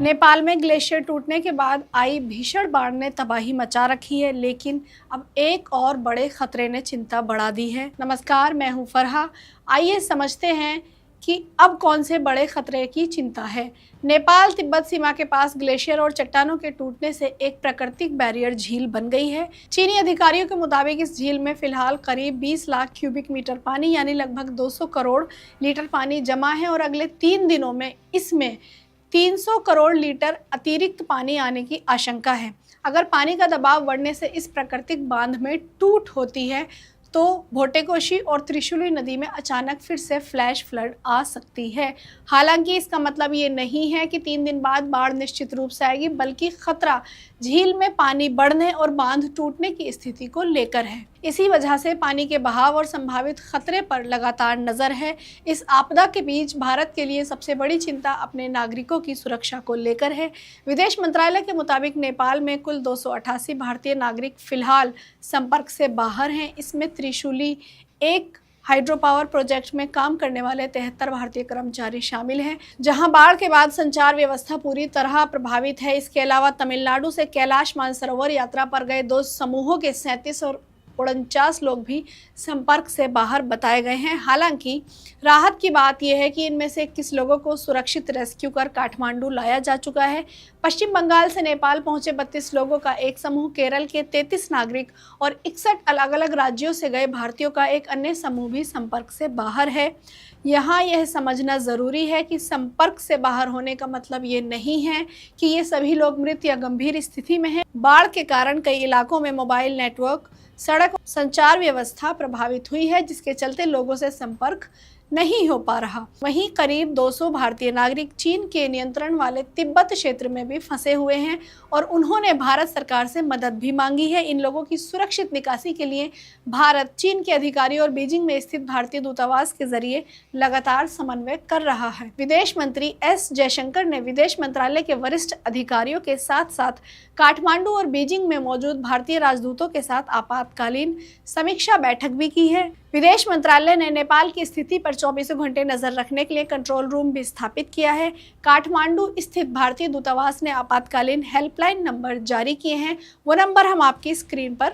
नेपाल में ग्लेशियर टूटने के बाद आई भीषण बाढ़ ने तबाही मचा रखी है, लेकिन अब एक और बड़े खतरे ने चिंता बढ़ा दी है। नमस्कार, मैं हूं फरहा। आइए समझते हैं कि अब कौन से बड़े खतरे की चिंता है। नेपाल तिब्बत सीमा के पास ग्लेशियर और चट्टानों के टूटने से एक प्राकृतिक बैरियर झील बन गई है। चीनी अधिकारियों के मुताबिक इस झील में फिलहाल करीब 20 लाख क्यूबिक मीटर पानी यानी लगभग 200 करोड़ लीटर पानी जमा है और अगले 3 दिनों में इसमें 300 करोड़ लीटर अतिरिक्त पानी आने की आशंका है। अगर पानी का दबाव बढ़ने से इस प्राकृतिक बांध में टूट होती है तो भोटेकोशी और त्रिशूली नदी में अचानक फिर से फ्लैश फ्लड आ सकती है। हालांकि इसका मतलब ये नहीं है कि 3 दिन बाद बाढ़ निश्चित रूप से आएगी, बल्कि खतरा झील में पानी बढ़ने और बांध टूटने की स्थिति को लेकर है। इसी वजह से पानी के बहाव और संभावित खतरे पर लगातार नजर है। इस आपदा के बीच भारत के लिए सबसे बड़ी चिंता अपने नागरिकों की सुरक्षा को लेकर है। विदेश मंत्रालय के मुताबिक नेपाल में कुल 288 भारतीय नागरिक फिलहाल संपर्क से बाहर हैं। इसमें त्रिशूली एक हाइड्रो पावर प्रोजेक्ट में काम करने वाले 73 भारतीय कर्मचारी शामिल हैं, जहां बाढ़ के बाद संचार व्यवस्था पूरी तरह प्रभावित है। इसके अलावा तमिलनाडु से कैलाश मानसरोवर यात्रा पर गए 2 समूहों के 37 और 49 लोग भी संपर्क से बाहर बताए गए हैं। हालांकि राहत की बात यह है कि इनमें से 21 लोगों को सुरक्षित रेस्क्यू कर काठमांडू लाया जा चुका है। पश्चिम बंगाल से नेपाल पहुंचे 32 लोगों का एक समूह, केरल के 33 नागरिक और 61 अलग अलग राज्यों से गए भारतीयों का एक अन्य समूह भी संपर्क से बाहर है। यहाँ यह समझना ज़रूरी है कि संपर्क से बाहर होने का मतलब ये नहीं है कि ये सभी लोग मृत या गंभीर स्थिति में हैं। बाढ़ के कारण कई इलाकों में मोबाइल नेटवर्क, सड़क संचार व्यवस्था प्रभावित हुई है, जिसके चलते लोगों से संपर्क नहीं हो पा रहा। वहीं करीब 200 भारतीय नागरिक चीन के नियंत्रण वाले तिब्बत क्षेत्र में भी फंसे हुए हैं और उन्होंने भारत सरकार से मदद भी मांगी है। इन लोगों की सुरक्षित निकासी के लिए भारत चीन के अधिकारियों और बीजिंग में स्थित भारतीय दूतावास के जरिए लगातार समन्वय कर रहा है। विदेश मंत्री एस जयशंकर ने विदेश मंत्रालय के वरिष्ठ अधिकारियों के साथ साथ काठमांडू और बीजिंग में मौजूद भारतीय राजदूतों के साथ आपातकालीन समीक्षा बैठक भी की है। विदेश मंत्रालय ने नेपाल की स्थिति पर 24 घंटे नजर रखने के लिए कंट्रोल रूम भी स्थापित किया है। काठमांडू स्थित भारतीय दूतावास ने आपातकालीन हेल्पलाइन नंबर जारी किए हैं। वो नंबर हम आपकी स्क्रीन पर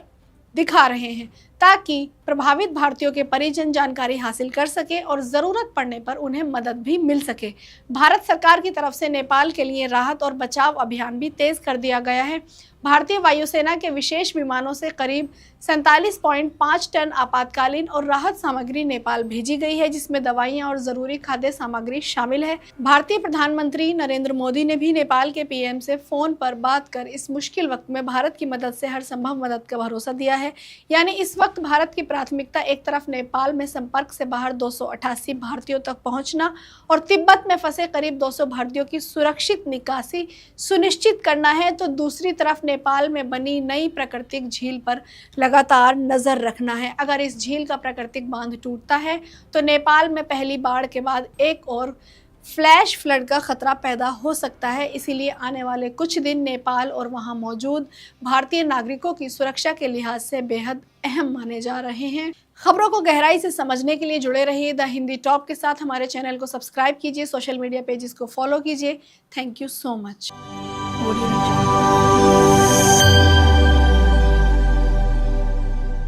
दिखा रहे हैं ताकि प्रभावित भारतीयों के परिजन जानकारी हासिल कर सके और ज़रूरत पड़ने पर उन्हें मदद भी मिल सके। भारत सरकार की तरफ से नेपाल के लिए राहत और बचाव अभियान भी तेज कर दिया गया है। भारतीय वायुसेना के विशेष विमानों से करीब 47.5 टन आपातकालीन और राहत सामग्री नेपाल भेजी गई है, जिसमें दवाइयां और जरूरी खाद्य सामग्री शामिल है। भारतीय प्रधानमंत्री नरेंद्र मोदी ने भी नेपाल के पीएम से फोन पर बात कर इस मुश्किल वक्त में भारत की मदद से हर संभव मदद का भरोसा दिया है। यानी इस वक्त भारत की प्राथमिकता एक तरफ नेपाल में संपर्क से बाहर 288 भारतीयों तक पहुंचना और तिब्बत में फंसे करीब 200 भारतीयों की सुरक्षित निकासी सुनिश्चित करना है, तो दूसरी तरफ नेपाल में बनी नई प्राकृतिक झील पर लगातार नजर रखना है। अगर इस झील का प्राकृतिक बांध टूटता है तो नेपाल में पहली बाढ़ के बाद एक और फ्लैश फ्लड का खतरा पैदा हो सकता है। इसीलिए आने वाले कुछ दिन नेपाल और वहां मौजूद भारतीय नागरिकों की सुरक्षा के लिहाज से बेहद अहम माने जा रहे हैं। खबरों को गहराई से समझने के लिए जुड़े रहिए द हिंदी टॉप के साथ। हमारे चैनल को सब्सक्राइब कीजिए, सोशल मीडिया पेजेस को फॉलो कीजिए। Thank you so much.